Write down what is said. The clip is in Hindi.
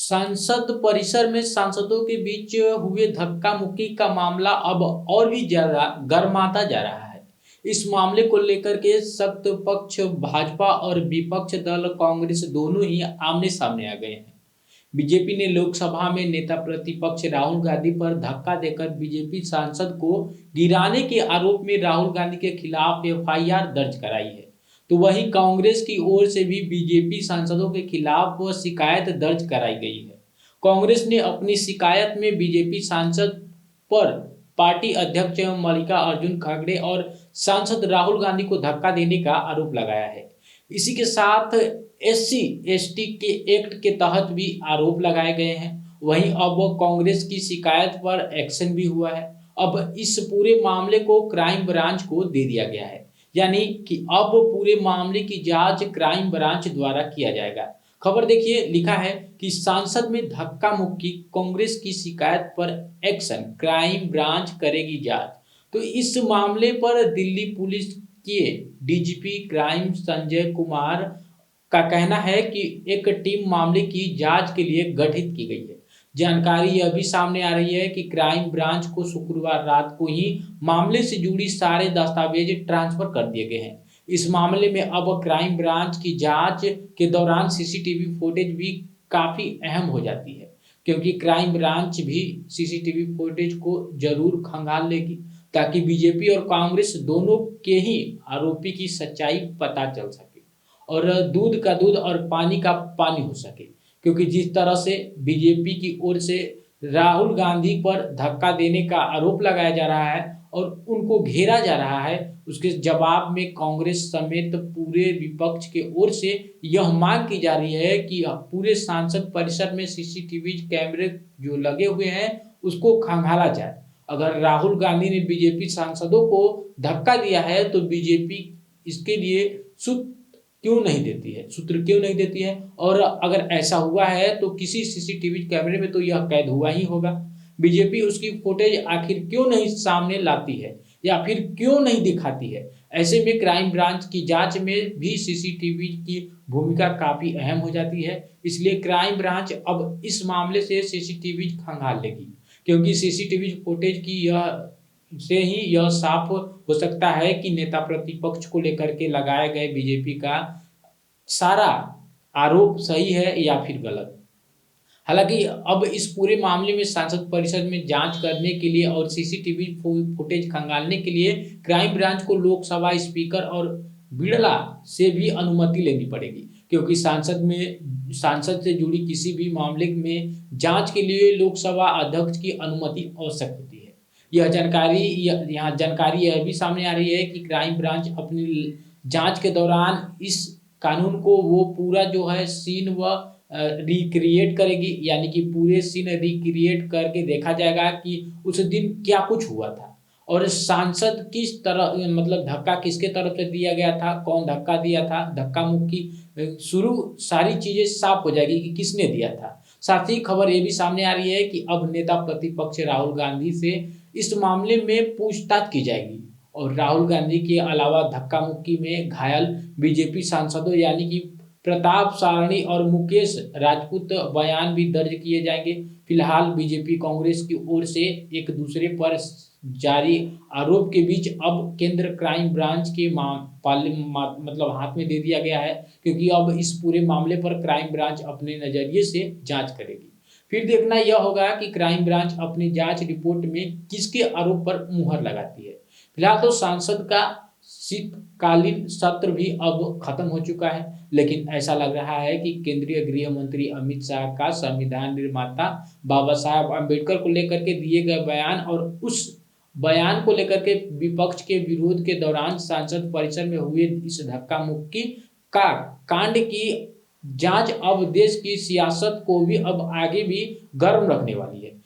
संसद परिसर में सांसदों के बीच हुए धक्का मुक्की का मामला अब और भी ज्यादा गर्माता जा रहा है। इस मामले को लेकर के सत्ता पक्ष भाजपा और विपक्ष दल कांग्रेस दोनों ही आमने सामने आ गए हैं। बीजेपी ने लोकसभा में नेता प्रतिपक्ष राहुल गांधी पर धक्का देकर बीजेपी सांसद को गिराने के आरोप में राहुल गांधी के खिलाफ एफआईआर दर्ज कराई है। तो वहीं कांग्रेस की ओर से भी बीजेपी सांसदों के खिलाफ शिकायत दर्ज कराई गई है। कांग्रेस ने अपनी शिकायत में बीजेपी सांसद पर पार्टी अध्यक्ष मल्लिकार्जुन खड़गे और सांसद राहुल गांधी को धक्का देने का आरोप लगाया है। इसी के साथ एससी एसटी के एक्ट के तहत भी आरोप लगाए गए हैं। वहीं अब कांग्रेस की शिकायत पर एक्शन भी हुआ है। अब इस पूरे मामले को क्राइम ब्रांच को दे दिया गया है, यानी कि अब पूरे मामले की जांच क्राइम ब्रांच द्वारा किया जाएगा। खबर देखिए, लिखा है कि सांसद में धक्का मुक्की, कांग्रेस की शिकायत पर एक्शन, क्राइम ब्रांच करेगी जांच। तो इस मामले पर दिल्ली पुलिस के डीजीपी क्राइम संजय कुमार का कहना है कि एक टीम मामले की जांच के लिए गठित की गई है। जानकारी यह भी सामने आ रही है कि क्राइम ब्रांच को शुक्रवार रात को ही मामले से जुड़ी सारे दस्तावेज ट्रांसफर कर दिए गए हैं। इस मामले में अब क्राइम ब्रांच की जांच के दौरान सीसीटीवी फुटेज भी काफी अहम हो जाती है, क्योंकि क्राइम ब्रांच भी सीसीटीवी फुटेज को जरूर खंगाल लेगी ताकि बीजेपी और कांग्रेस दोनों के ही आरोपी की सच्चाई पता चल सके और दूध का दूध और पानी का पानी हो सके। क्योंकि जिस तरह से बीजेपी की ओर से राहुल गांधी पर धक्का देने का आरोप लगाया जा रहा है और उनको घेरा जा रहा है, उसके जवाब में कांग्रेस समेत पूरे विपक्ष के ओर से यह मांग की जा रही है कि पूरे संसद परिसर में सीसीटीवी कैमरे जो लगे हुए हैं उसको खंगाला जाए। अगर राहुल गांधी ने बीजेपी सांसदों को धक्का दिया है तो बीजेपी इसके लिए सूत्र क्यों नहीं देती है, और अगर ऐसा हुआ है तो किसी सीसीटीवी कैमरे में तो यह कैद हुआ ही होगा। बीजेपी उसकी फुटेज आखिर क्यों नहीं सामने लाती है या फिर क्यों नहीं दिखाती है। ऐसे में क्राइम ब्रांच की जांच में भी सीसीटीवी की भूमिका काफी अहम हो जाती है। इसलिए क्राइम ब्रांच अब इस मामले से सीसीटीवी खंगाल लेगी, क्योंकि सीसीटीवी फुटेज की यह से ही यह साफ हो सकता है कि नेता प्रतिपक्ष को लेकर के लगाए गए बीजेपी का सारा आरोप सही है या फिर गलत। हालांकि अब इस पूरे मामले में संसद परिषद में जांच करने के लिए और सीसीटीवी फुटेज खंगालने के लिए क्राइम ब्रांच को लोकसभा स्पीकर और बिड़ला से भी अनुमति लेनी पड़ेगी, क्योंकि सांसद से जुड़ी किसी भी मामले में जांच के लिए लोकसभा अध्यक्ष की अनुमति आवश्यक होती है। यहाँ जानकारी यह भी सामने आ रही है कि क्राइम ब्रांच अपनी जांच के दौरान इस कानून को वो पूरा जो है सीन व रिक्रिएट करेगी, यानी कि पूरे सीन रिक्रिएट करके देखा जाएगा कि उस दिन क्या कुछ हुआ था और सांसद किस तरह मतलब धक्का किसके तरफ से दिया गया था, कौन धक्का दिया था, धक्का मुक्की शुरू सारी चीजें साफ हो जाएगी कि किसने दिया था। साथ ही खबर ये भी सामने आ रही है कि अब नेता प्रतिपक्ष राहुल गांधी से इस मामले में पूछताछ की जाएगी और राहुल गांधी के अलावा धक्का मुक्की में घायल बीजेपी सांसदों यानी कि प्रताप सारणी और मुकेश राजपूत बयान भी दर्ज किए जाएंगे। फिलहाल बीजेपी कांग्रेस की ओर से एक दूसरे पर जारी आरोप के बीच अब केंद्र क्राइम ब्रांच के मतलब हाथ में दे दिया गया है, क्योंकि अब इस पूरे मामले पर क्राइम ब्रांच अपने नजरिए से जांच करेगी। फिर देखना यह होगा कि क्राइम ब्रांच अपनी जांच रिपोर्ट में किसके आरोप पर मुहर लगाती है। फिलहाल तो सांसद का शीतकालीन सत्र भी अब खत्म हो चुका है, लेकिन ऐसा लग रहा है कि केंद्रीय गृह मंत्री अमित शाह का संविधान निर्माता बाबा साहब अम्बेडकर को लेकर के दिए गए बयान और उस बयान को लेकर के विपक्ष के विरोध के दौरान संसद परिसर में हुए इस धक्का मुक्की का कांड की जांच अब देश की सियासत को भी अब आगे भी गर्म रखने वाली है।